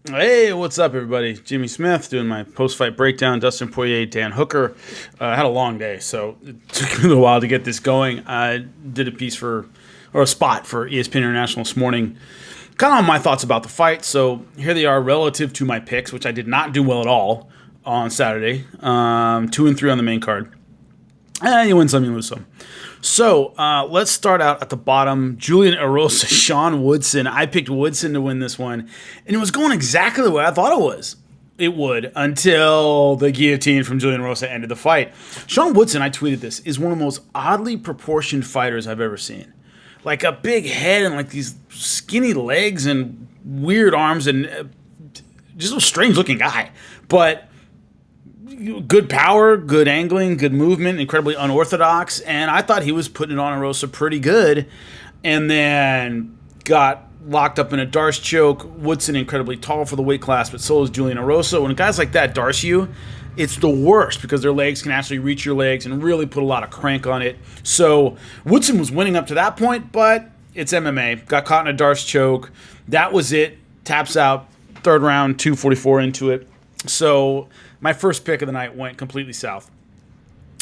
Hey, what's up, everybody? Jimmy Smith doing my post-fight breakdown. Dustin Poirier, Dan Hooker. I had a long day, so it took me a little while to get this going. I did a piece or a spot for ESPN International this morning, kind of on my thoughts about the fight. So here they are relative to my picks, which I did not do well at all on Saturday. 2-3 on the main card. You win some, you lose some. So let's start out at the bottom. Julian Erosa, Sean Woodson. I picked Woodson to win this one, and it was going exactly the way I thought it would until the guillotine from Julian Erosa ended the fight. Sean Woodson, I tweeted this, is one of the most oddly proportioned fighters I've ever seen. Like a big head and like these skinny legs and weird arms and just a strange looking guy. But good power, good angling, good movement, incredibly unorthodox, and I thought he was putting it on Erosa pretty good, and then got locked up in a Darce choke. Woodson incredibly tall for the weight class, but so is Julian Erosa. When guys like that Darce you, it's the worst because their legs can actually reach your legs and really put a lot of crank on it. So Woodson was winning up to that point, but it's MMA. Got caught in a Darce choke. That was it. Taps out. Third round, 2:44 into it. So my first pick of the night went completely south.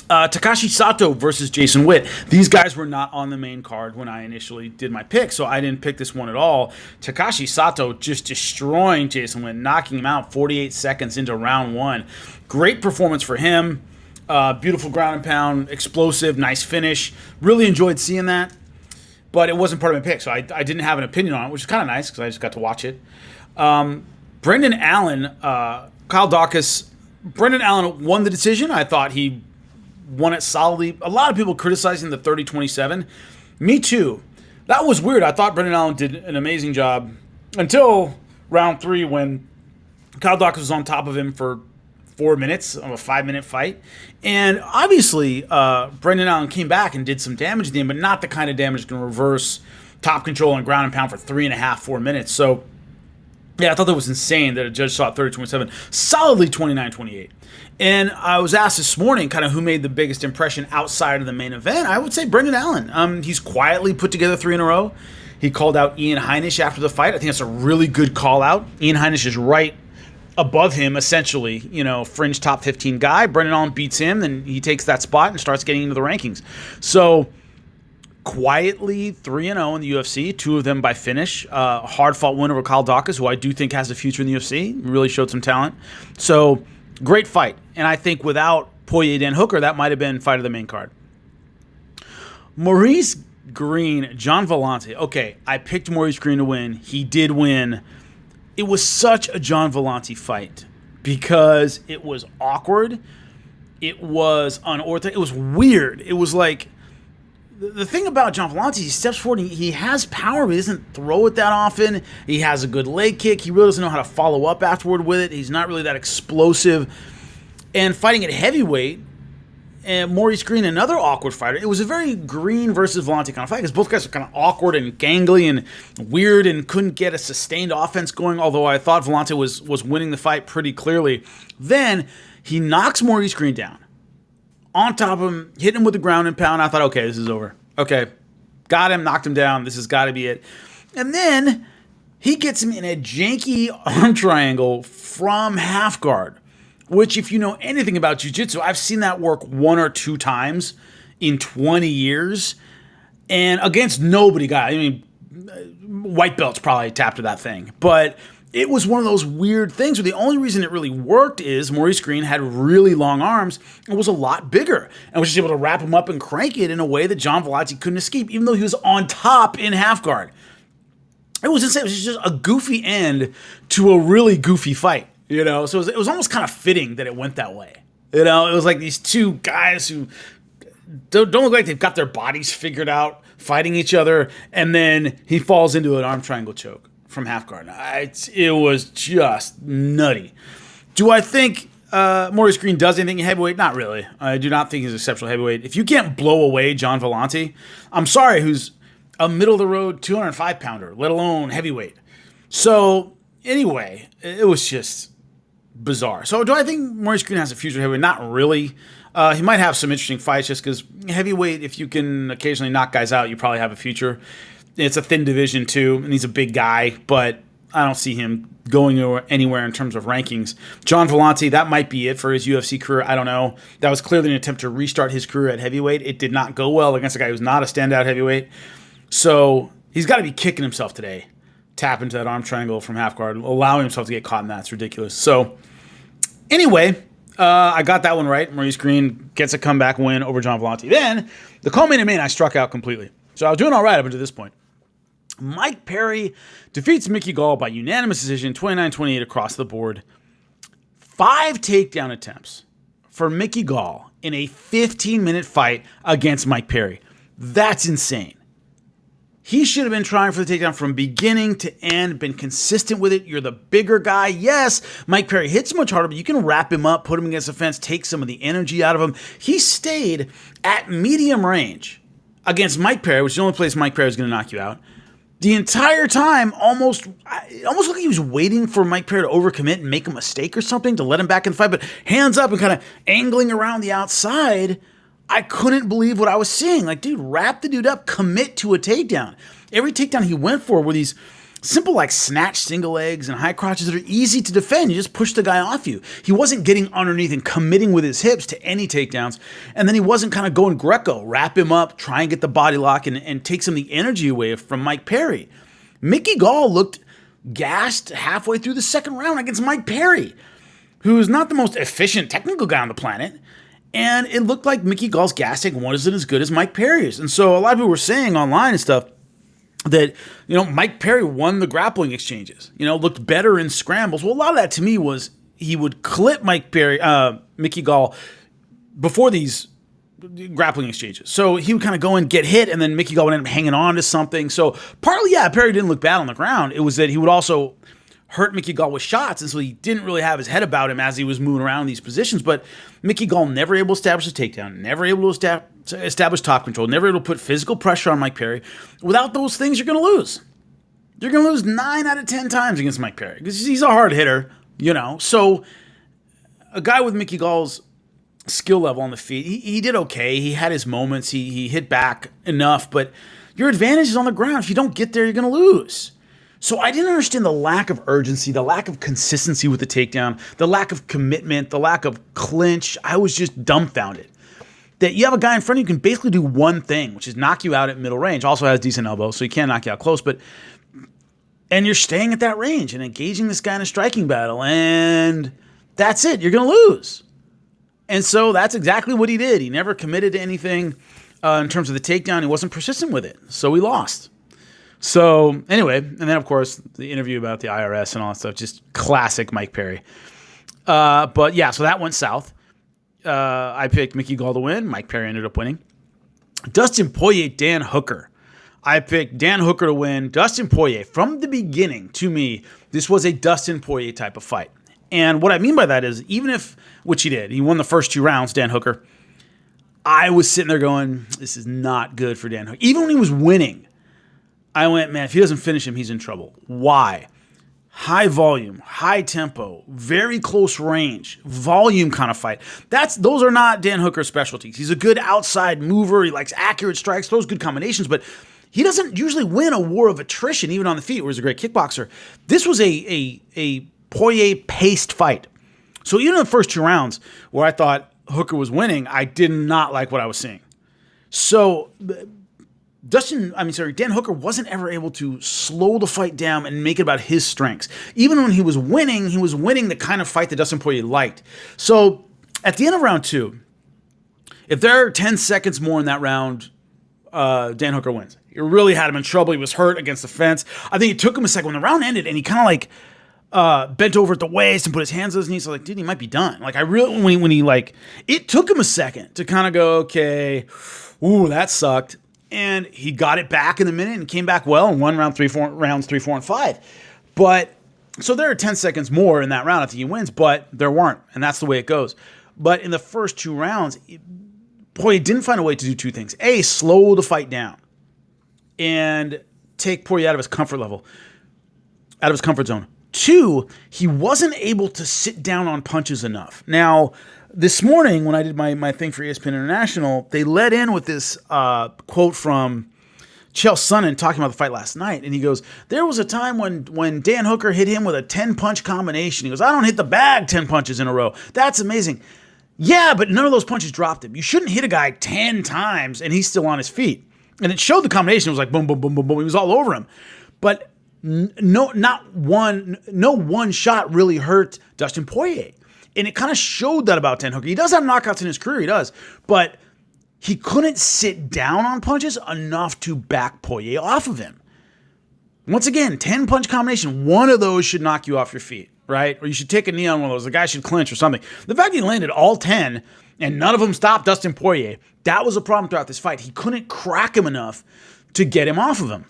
Takashi Sato versus Jason Witt. These guys were not on the main card when I initially did my pick, so I didn't pick this one at all. Takashi Sato just destroying Jason Witt, knocking him out 48 seconds into round one. Great performance for him. Beautiful ground and pound, explosive, nice finish. Really enjoyed seeing that, but it wasn't part of my pick, so I didn't have an opinion on it, which is kind of nice because I just got to watch it. Brendan Allen, Kyle Dawkins. Brendan Allen won the decision. I thought he won it solidly. A lot of people criticizing the 30-27. Me too. That was weird. I thought Brendan Allen did an amazing job until round three when Kyle Dawkins was on top of him for 4 minutes of a 5-minute fight. And obviously, Brendan Allen came back and did some damage at the end, but not the kind of damage that can reverse top control and ground and pound for 3.5, 4 minutes. So yeah, I thought that was insane that a judge saw it 30-27, solidly 29-28. And I was asked this morning kind of who made the biggest impression outside of the main event. I would say Brendan Allen. He's quietly put together 3 in a row. He called out Ian Heinisch after the fight. I think that's a really good call out. Ian Heinisch is right above him, essentially, fringe top 15 guy. Brendan Allen beats him, then he takes that spot and starts getting into the rankings. So quietly 3-0 in the UFC, 2 of them by finish. Hard-fought win over Kyle Dawkins, who I do think has a future in the UFC. Really showed some talent. So, great fight. And I think without Poirier, Dan Hooker, that might have been fight of the main card. Maurice Green, John Vellante. Okay, I picked Maurice Green to win. He did win. It was such a John Vellante fight because it was awkward. It was unorthodox. It was weird. It was like, the thing about John Vellante, he steps forward, he has power, but he doesn't throw it that often. He has a good leg kick. He really doesn't know how to follow up afterward with it. He's not really that explosive. And fighting at heavyweight, and Maurice Green, another awkward fighter, it was a very Green versus Vellante kind of fight because both guys are kind of awkward and gangly and weird and couldn't get a sustained offense going, although I thought Vellante was winning the fight pretty clearly. Then he knocks Maurice Green down. On top of him, hitting him with the ground and pound. I thought, okay, this is over. Okay, got him, knocked him down. This has got to be it. And then he gets him in a janky arm triangle from half guard, which if you know anything about jiu-jitsu, I've seen that work 1 or 2 times in 20 years. And against nobody, guy. I mean, white belts probably tapped to that thing. But it was one of those weird things where the only reason it really worked is Maurice Green had really long arms and was a lot bigger and was just able to wrap him up and crank it in a way that John Vellante couldn't escape, even though he was on top in half guard. It was insane. It was just a goofy end to a really goofy fight, So it was almost kind of fitting that it went that way. It was like these two guys who don't look like they've got their bodies figured out, fighting each other, and then he falls into an arm triangle choke from half guard. It was just nutty. Do I think Maurice Green does anything in heavyweight? Not really. I do not think he's an exceptional heavyweight. If you can't blow away John Vellante, I'm sorry, who's a middle-of-the-road 205-pounder, let alone heavyweight. So, anyway, it was just bizarre. So, do I think Maurice Green has a future heavyweight? Not really. He might have some interesting fights just because heavyweight, if you can occasionally knock guys out, you probably have a future. It's a thin division, too, and he's a big guy, but I don't see him going anywhere in terms of rankings. John Vellante, that might be it for his UFC career. I don't know. That was clearly an attempt to restart his career at heavyweight. It did not go well against a guy who's not a standout heavyweight. So he's got to be kicking himself today. Tap into that arm triangle from half guard, allowing himself to get caught in that. It's ridiculous. So anyway, I got that one right. Maurice Green gets a comeback win over John Vellante. Then the co-main event, I struck out completely. So I was doing all right up until this point. Mike Perry defeats Mickey Gall by unanimous decision, 29-28 across the board. 5 takedown attempts for Mickey Gall in a 15-minute fight against Mike Perry. That's insane. He should have been trying for the takedown from beginning to end, been consistent with it. You're the bigger guy. Yes, Mike Perry hits much harder, but you can wrap him up, put him against the fence, take some of the energy out of him. He stayed at medium range against Mike Perry, which is the only place Mike Perry is going to knock you out. The entire time, it almost looked like he was waiting for Mike Perry to overcommit and make a mistake or something to let him back in the fight, but hands up and kind of angling around the outside. I couldn't believe what I was seeing. Like, dude, wrap the dude up, commit to a takedown. Every takedown he went for were these simple, like, snatch single legs and high crotches that are easy to defend. You just push the guy off you. He wasn't getting underneath and committing with his hips to any takedowns. And then he wasn't kind of going Greco, wrap him up, try and get the body lock and take some of the energy away from Mike Perry. Mickey Gall looked gassed halfway through the second round against Mike Perry, who's not the most efficient technical guy on the planet. And it looked like Mickey Gall's gassing wasn't as good as Mike Perry's. And so a lot of people were saying online and stuff that, Mike Perry won the grappling exchanges, looked better in scrambles. Well, a lot of that to me was he would clip Mickey Gall before these grappling exchanges. So he would kind of go and get hit, and then Mickey Gall would end up hanging on to something. So partly, Perry didn't look bad on the ground. It was that he would also hurt Mickey Gall with shots, and so he didn't really have his head about him as he was moving around in these positions. But Mickey Gall never able to establish a takedown, never able to establish top control, never able to put physical pressure on Mike Perry. Without those things, you're going to lose. You're going to lose 9 out of 10 times against Mike Perry because he's a hard hitter, So a guy with Mickey Gall's skill level on the feet, he did okay. He had his moments. He hit back enough, but your advantage is on the ground. If you don't get there, you're going to lose. So I didn't understand the lack of urgency, the lack of consistency with the takedown, the lack of commitment, the lack of clinch. I was just dumbfounded that you have a guy in front of you who can basically do one thing, which is knock you out at middle range. Also has decent elbow, so he can't knock you out close. And you're staying at that range and engaging this guy in a striking battle, and that's it. You're going to lose. And so that's exactly what he did. He never committed to anything in terms of the takedown. He wasn't persistent with it, so he lost. So anyway, and then of course the interview about the IRS and all that stuff, just classic Mike Perry. But yeah, so that went south. I picked Mickey Gall to win. Mike Perry ended up winning. Dustin Poirier, Dan Hooker. I picked Dan Hooker to win. Dustin Poirier, from the beginning, to me, this was a Dustin Poirier type of fight. And what I mean by that is, even if, which he did, he won the first 2 rounds, Dan Hooker, I was sitting there going, this is not good for Dan Hooker. Even when he was winning, I went, man, if he doesn't finish him, he's in trouble. Why? High volume, high tempo, very close range, volume kind of fight. Those are not Dan Hooker's specialties. He's a good outside mover. He likes accurate strikes, those good combinations, but he doesn't usually win a war of attrition, even on the feet, where he's a great kickboxer. This was a Poirier-paced fight. So even in the first 2 rounds, where I thought Hooker was winning, I did not like what I was seeing. So Dan Hooker wasn't ever able to slow the fight down and make it about his strengths. Even when he was winning the kind of fight that Dustin Poirier liked. So at the end of round 2, if there are 10 seconds more in that round, Dan Hooker wins. He really had him in trouble. He was hurt against the fence. I think it took him a second when the round ended, and he kind of like bent over at the waist and put his hands on his knees. So like, dude, he might be done. Like, I really, when he it took him a second to kind of go, okay, ooh, that sucked. And he got it back in a minute and came back well and won rounds 3, 4, and 5. But so there are 10 seconds more in that round. I think he wins, but there weren't, and that's the way it goes. But in the first 2 rounds, Poirier didn't find a way to do 2 things. A, slow the fight down and take Poirier out of his comfort level, out of his comfort zone. 2, he wasn't able to sit down on punches enough. Now, this morning, when I did my thing for ESPN International, they led in with this quote from Chael Sonnen talking about the fight last night, and he goes, there was a time when Dan Hooker hit him with a 10-punch combination. He goes, I don't hit the bag 10 punches in a row. That's amazing. Yeah, but none of those punches dropped him. You shouldn't hit a guy 10 times and he's still on his feet. And it showed the combination. It was like boom, boom, boom, boom, boom. He was all over him. But no one shot really hurt Dustin Poirier. And it kind of showed that about Dan Hooker. He does have knockouts in his career, he does. But he couldn't sit down on punches enough to back Poirier off of him. Once again, 10-punch combination. One of those should knock you off your feet, right? Or you should take a knee on one of those. The guy should clinch or something. The fact he landed all 10 and none of them stopped Dustin Poirier, that was a problem throughout this fight. He couldn't crack him enough to get him off of him.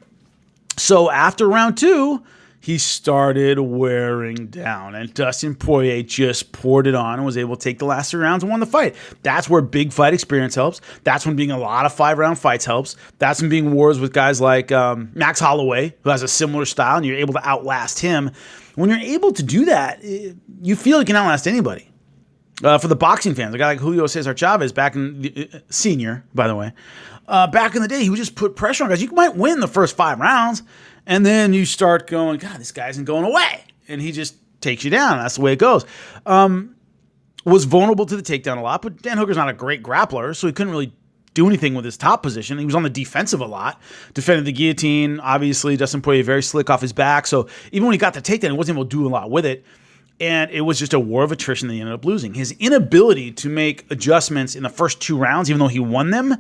So after round 2, he started wearing down, and Dustin Poirier just poured it on and was able to take the last 3 rounds and won the fight. That's where big fight experience helps. That's when being a lot of 5-round fights helps. That's when being wars with guys like Max Holloway, who has a similar style, and you're able to outlast him. When you're able to do that, you feel you can outlast anybody. For the boxing fans, a guy like Julio Cesar Chavez, back in senior, by the way, back in the day, he would just put pressure on guys. You might win the first 5 rounds, and then you start going, God, this guy isn't going away. And he just takes you down. That's the way it goes. Was vulnerable to the takedown a lot, but Dan Hooker's not a great grappler, so he couldn't really do anything with his top position. He was on the defensive a lot, defended the guillotine. Obviously, Dustin Poirier very slick off his back, so even when he got the takedown, he wasn't able to do a lot with it. And it was just a war of attrition that he ended up losing. His inability to make adjustments in the first 2 rounds, even though he won them,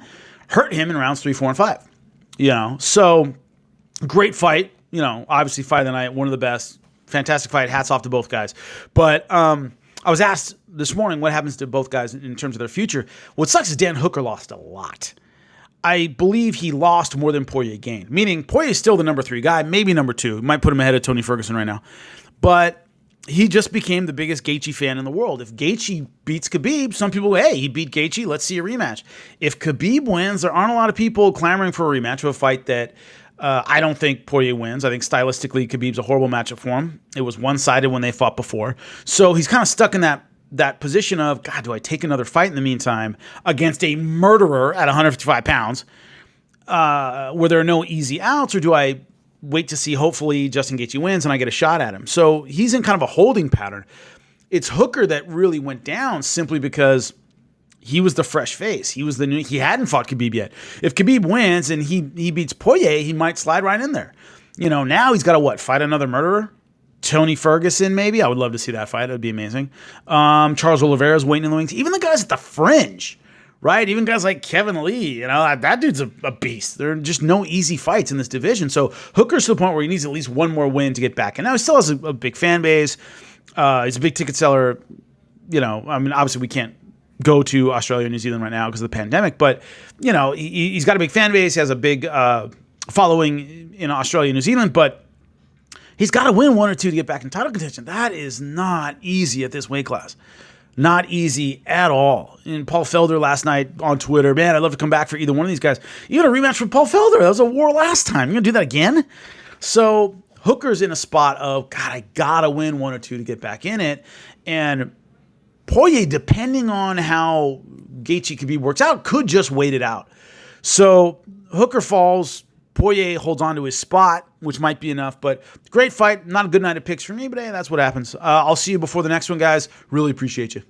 hurt him in rounds 3, 4, and 5. So great fight. Obviously fight of the night, one of the best. Fantastic fight. Hats off to both guys. But I was asked this morning what happens to both guys in terms of their future. What sucks is Dan Hooker lost a lot. I believe he lost more than Poirier gained, meaning Poirier is still the number 3 guy, maybe number 2. Might put him ahead of Tony Ferguson right now. But he just became the biggest Gaethje fan in the world. If Gaethje beats Khabib, some people go, hey, he beat Gaethje, let's see a rematch. If Khabib wins, there aren't a lot of people clamoring for a rematch of a fight that I don't think Poirier wins. I think stylistically, Khabib's a horrible matchup for him. It was one-sided when they fought before. So he's kind of stuck in that position of, God, do I take another fight in the meantime against a murderer at 155 pounds where there are no easy outs, or do I wait to see, hopefully, Justin Gaethje wins and I get a shot at him? So he's in kind of a holding pattern. It's Hooker that really went down simply because he was the fresh face. He hadn't fought Khabib yet. If Khabib wins and he beats Poirier, he might slide right in there. Now he's got to fight another murderer? Tony Ferguson, maybe? I would love to see that fight. That would be amazing. Charles Oliveira's waiting in the wings. Even the guys at the fringe, right? Even guys like Kevin Lee, that dude's a beast. There are just no easy fights in this division. So Hooker's to the point where he needs at least one more win to get back. And now he still has a big fan base. He's a big ticket seller. Obviously we can't go to Australia and New Zealand right now because of the pandemic, but he's got a big fan base. He has a big following in Australia and New Zealand, but he's got to win 1 or 2 to get back in title contention. That is not easy at this weight class. Not easy at all. And Paul Felder last night on Twitter, man, I'd love to come back for either one of these guys. You got a rematch with Paul Felder. That was a war last time. You're going to do that again? So Hooker's in a spot of, God, I got to win 1 or 2 to get back in it. And Poirier, depending on how Gaethje Khabib works out, could just wait it out. So Hooker falls. Poirier holds on to his spot, which might be enough. But great fight. Not a good night of picks for me, but hey, that's what happens. I'll see you before the next one, guys. Really appreciate you.